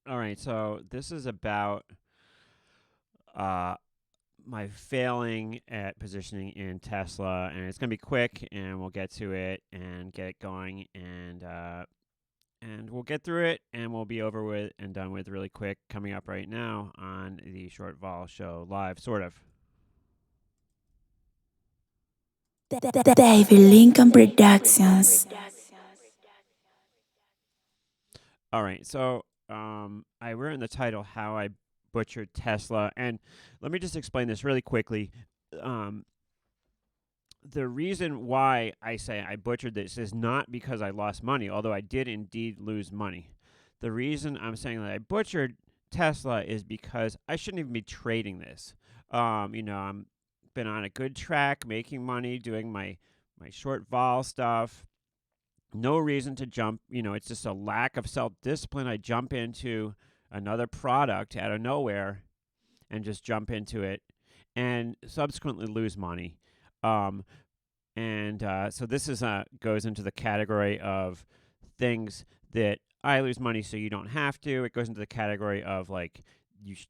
All right, so this is about uh, my failing at positioning in Tesla, and it's gonna be quick, and we'll get to it and get it going, and we'll get through it, and we'll be over with and done with really quick. Coming up right now on the Short Vol Show live, sort of. David Lincoln Productions. All right, so I wrote in the title how I butchered Tesla, and let me just explain this really quickly. Um, the reason why I say I butchered this is not because I lost money, although I did indeed lose money. The reason I'm saying that I butchered Tesla is because I shouldn't even be trading this. I'm been on a good track, making money, doing my short vol stuff. No reason to jump. It's just a lack of self discipline. I jump into another product out of nowhere and just jump into it, and subsequently lose money. Um, and so this is goes into the category of things that I lose money so you don't have to. It goes into the category of like you sh-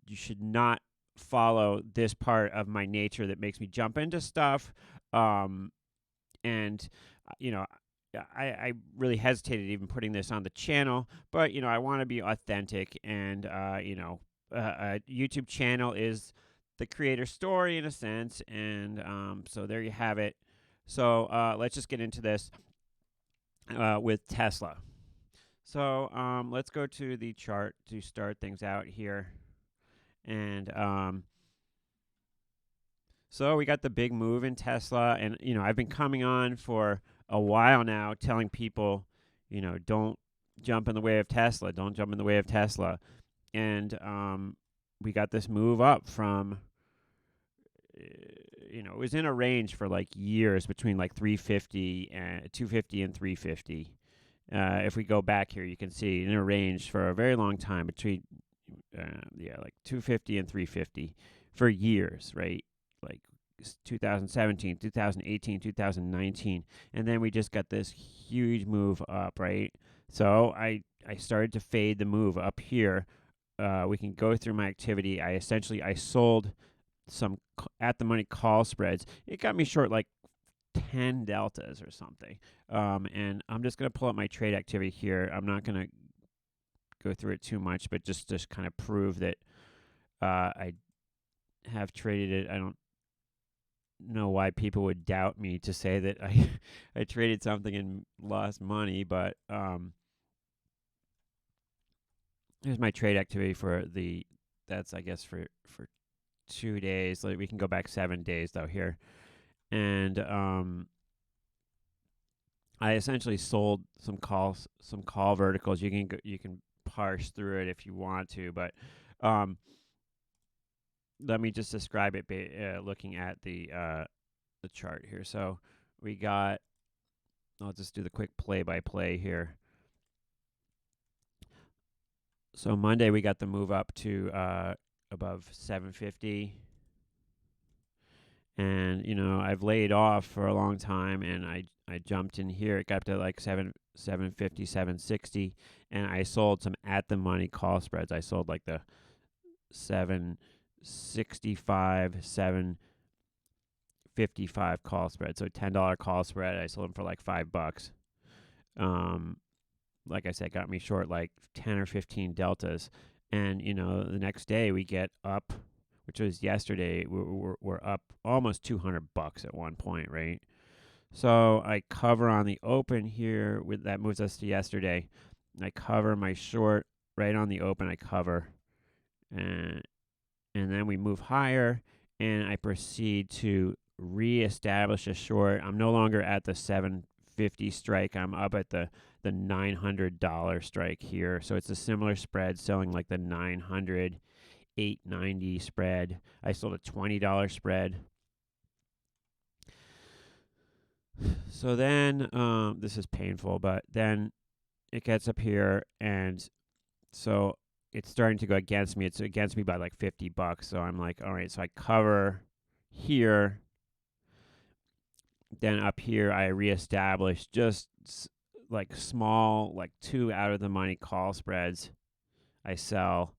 you should not follow this part of my nature that makes me jump into stuff. Um, and you know, I really hesitated even putting this on the channel, but I want to be authentic, and a YouTube channel is the creator story in a sense, and so there you have it. So let's just get into this with Tesla. So let's go to the chart to start things out here, and so we got the big move in Tesla, and I've been coming on for a while now, telling people, don't jump in the way of Tesla, don't jump in the way of Tesla, and we got this move up from, it was in a range for like years between like 350 and 250 and 350. If we go back here, you can see in a range for a very long time between, like 250 and 350 for years, right? Like 2017, 2018, 2019, and then we just got this huge move up, right? So I started to fade the move up here. We can go through my activity. I sold some at the money call spreads. It got me short like 10 deltas or something. And I'm just going to pull up my trade activity here. I'm not going to go through it too much, but just kind of prove that I have traded it. I don't know why people would doubt me to say that I traded something and lost money, but here's my trade activity for the that's I guess for 2 days. Like we can go back 7 days though here, and I essentially sold some call verticals. You can parse through it if you want to, but um, let me just describe it looking at the chart here. So we got. I'll just do the quick play by play here. So Monday we got the move up to above 750, and I've laid off for a long time, and I jumped in here. It got up to like 750, 760, and I sold some at the money call spreads. I sold like the 765, 755 call spread. So $10 call spread. I sold them for like $5. Um, like I said, got me short like 10 or 15 deltas. And the next day we get up, which was yesterday. We're up almost $200 at one point, right? So I cover on the open here. With that moves us to yesterday. I cover my short right on the open. I cover, and then we move higher, and I proceed to reestablish a short. I'm no longer at the 750 strike. I'm up at the $900 strike here. So it's a similar spread, selling like the 900, 890 spread. I sold a $20 spread. So then, this is painful, but then it gets up here, and so it's starting to go against me. It's against me by like $50. So I'm like, all right, so I cover here. Then up here, I reestablish just like small, like 2 out of the money call spreads. I sell.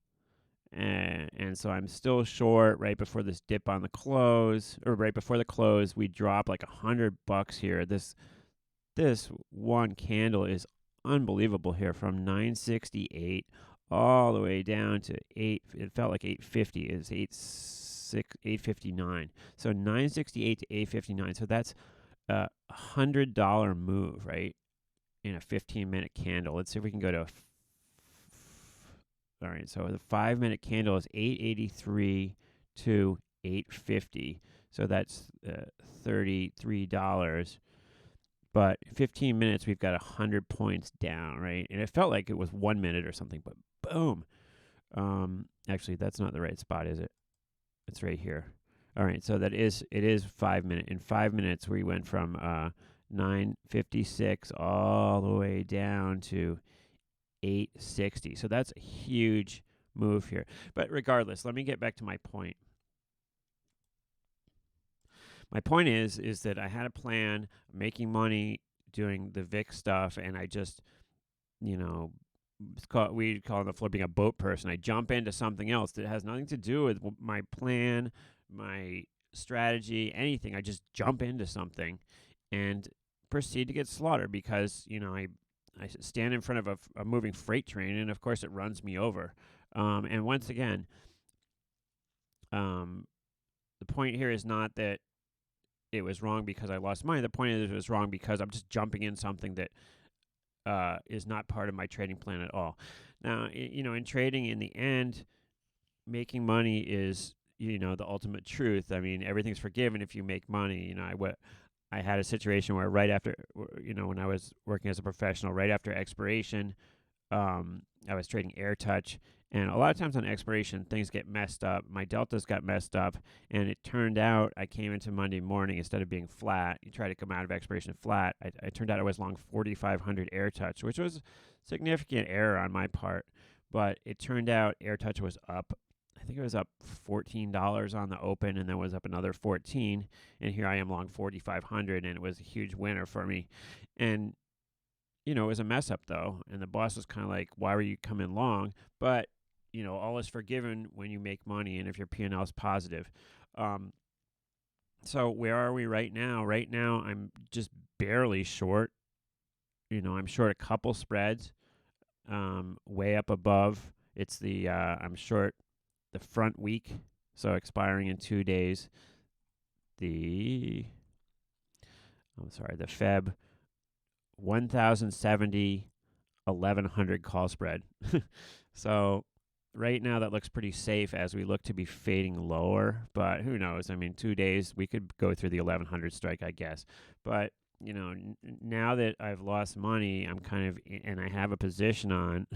And so I'm still short right before this dip on the close, or right before the close. We drop like $100 here. This one candle is unbelievable here, from 968 all the way down to 8. It felt like 850. It's 859. So 968 to 859. So that's a $100 move, right? In a 15-minute candle. Let's see if we can go to all right, so the 5-minute candle is 883 to 850. So that's $33. But 15 minutes, we've got 100 points down, right? And it felt like it was 1 minute or something, but boom. Actually, that's not the right spot, is it? It's right here. All right, so it is 5 minute. In 5 minutes, we went from 956 all the way down to 860. So that's a huge move here. But regardless, let me get back to my point. My point is that I had a plan, making money doing the VIX stuff, and I just, we call it the floor being a boat person. I jump into something else that has nothing to do with my plan, my strategy, anything. I just jump into something and proceed to get slaughtered because, I stand in front of a moving freight train, and of course it runs me over. And once again, the point here is not that it was wrong because I lost money. The point is it was wrong because I'm just jumping in something that is not part of my trading plan at all. Now, in trading, in the end, making money is, the ultimate truth. I mean, everything's forgiven if you make money. I had a situation where right after, when I was working as a professional, right after expiration, I was trading AirTouch, and a lot of times on expiration, things get messed up. My deltas got messed up, and it turned out I came into Monday morning, instead of being flat, you try to come out of expiration flat. I turned out I was long 4,500 AirTouch, which was significant error on my part, but it turned out AirTouch was up. I think it was up $14 on the open, and then was up another 14, and here I am long 4,500, and it was a huge winner for me. And it was a mess up though, and the boss was kind of like, "Why were you coming long?" But all is forgiven when you make money, and if your P&L is positive. So where are we right now? Right now, I'm just barely short. I'm short a couple spreads, way up above. It's I'm short the front week, so expiring in 2 days. The Feb 1,070 1,100 call spread. So right now that looks pretty safe as we look to be fading lower, but who knows? I mean, 2 days we could go through the 1,100 strike, I guess. But now that I've lost money, I'm kind of and I have a position on.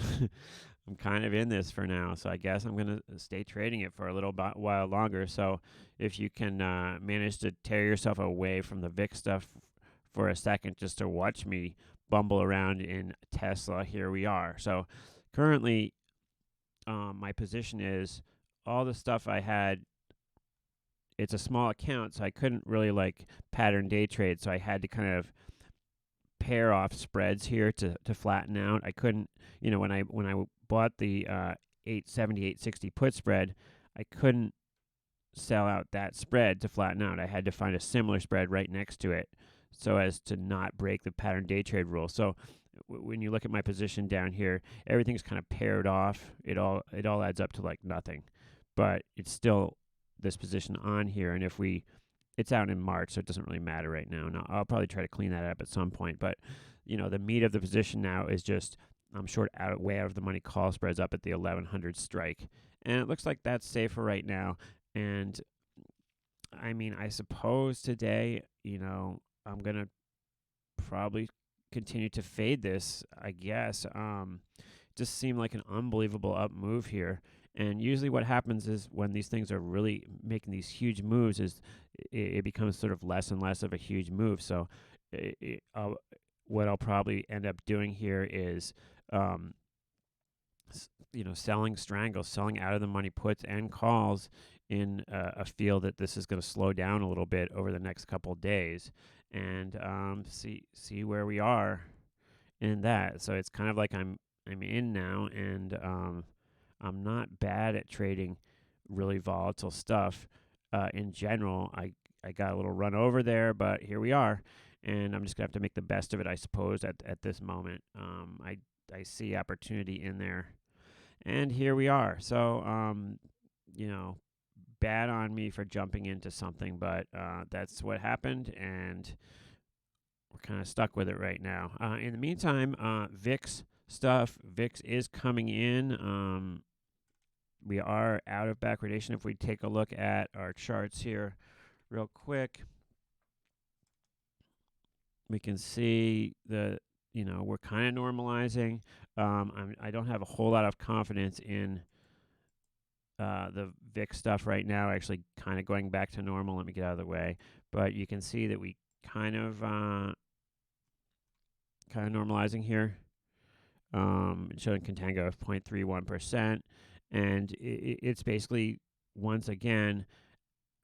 I'm kind of in this for now, so I guess I'm gonna stay trading it for a little while longer. So if you can manage to tear yourself away from the VIX stuff for a second, just to watch me bumble around in Tesla, here we are. So currently, my position is all the stuff I had. It's a small account, so I couldn't really pattern day trade. So I had to kind of pair off spreads here to flatten out. I couldn't, when I bought the 870 860 put spread, I couldn't sell out that spread to flatten out. I had to find a similar spread right next to it, so as to not break the pattern day trade rule. So when you look at my position down here, everything's kind of paired off. It all adds up to nothing, but it's still this position on here. And it's out in March, so it doesn't really matter right now. Now I'll probably try to clean that up at some point, but the meat of the position now is just I'm short way out of the money call spreads up at the 1,100 strike, and it looks like that's safer right now. And I mean, I suppose today, I'm gonna probably continue to fade this, I guess. Just seemed like an unbelievable up move here. And usually what happens is when these things are really making these huge moves is it becomes sort of less and less of a huge move. So what I'll probably end up doing here is, selling strangles, selling out of the money puts and calls in a feel that this is going to slow down a little bit over the next couple of days, and see where we are in that. So it's kind of like I'm in now, and I'm not bad at trading really volatile stuff in general. I got a little run over there, but here we are, and I'm just gonna have to make the best of it, I suppose, at this moment. I see opportunity in there, and here we are. So you know, bad on me for jumping into something, but that's what happened, and we're kind of stuck with it right now. In the meantime, VIX stuff. VIX is coming in. We are out of backwardation. If we take a look at our charts here real quick, we can see we're kind of normalizing. I don't have a whole lot of confidence in the VIX stuff right now, actually kind of going back to normal. Let me get out of the way. But you can see that we kind of normalizing here. Showing contango of 0.31%. And it's basically, once again,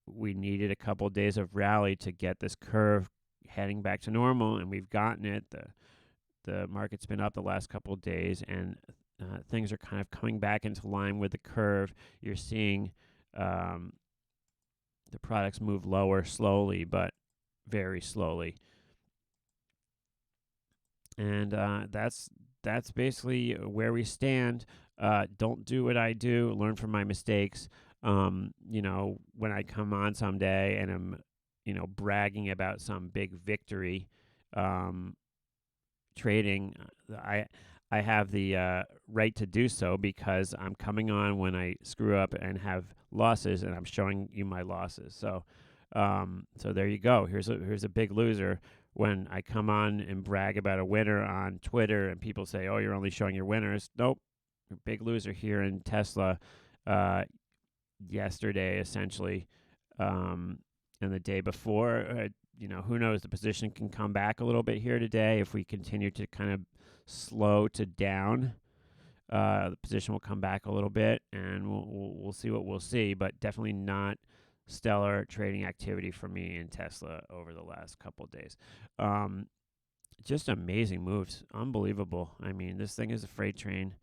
we needed a couple of days of rally to get this curve heading back to normal, and we've gotten it. The market's been up the last couple of days, and things are kind of coming back into line with the curve. You're seeing the products move lower slowly, but very slowly. And that's basically where we stand. Don't do what I do. Learn from my mistakes. When I come on someday and I'm, bragging about some big victory, trading, I have the right to do so because I'm coming on when I screw up and have losses, and I'm showing you my losses. So there you go. Here's a big loser. When I come on and brag about a winner on Twitter and people say, "Oh, you're only showing your winners." Nope. Big loser here in Tesla yesterday, essentially, and the day before. Who knows? The position can come back a little bit here today if we continue to kind of slow to down. The position will come back a little bit, and we'll see what we'll see. But definitely not stellar trading activity for me in Tesla over the last couple of days. Just amazing moves, unbelievable. I mean, this thing is a freight train.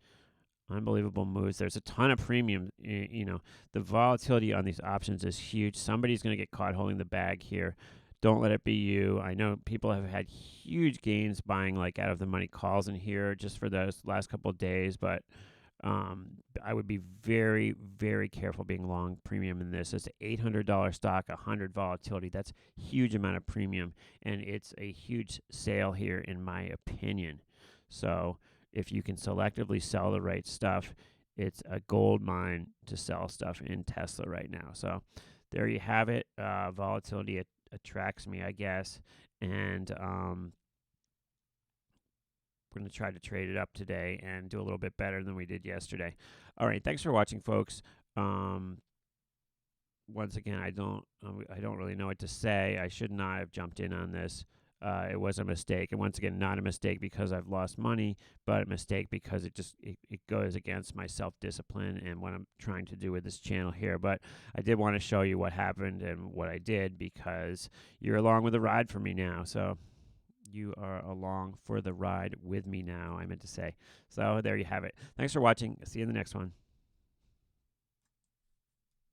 Unbelievable moves. There's a ton of premium. The volatility on these options is huge. Somebody's going to get caught holding the bag here. Don't let it be you. I know people have had huge gains buying like out of the money calls in here just for those last couple of days, but I would be very, very careful being long premium in this. It's an $800 stock, 100 volatility. That's huge amount of premium, and it's a huge sale here, in my opinion. So if you can selectively sell the right stuff, it's a gold mine to sell stuff in Tesla right now. So there you have it. Volatility attracts me, I guess, and we're going to try to trade it up today and do a little bit better than we did yesterday. All right, thanks for watching, folks. Once again, I don't really know what to say. I should not have jumped in on this. It was a mistake, and once again, not a mistake because I've lost money, but a mistake because it goes against my self-discipline and what I'm trying to do with this channel here. But I did want to show you what happened and what I did because you're along with the ride for me now. So you are along for the ride with me now, I meant to say. So there you have it. Thanks for watching. See you in the next one.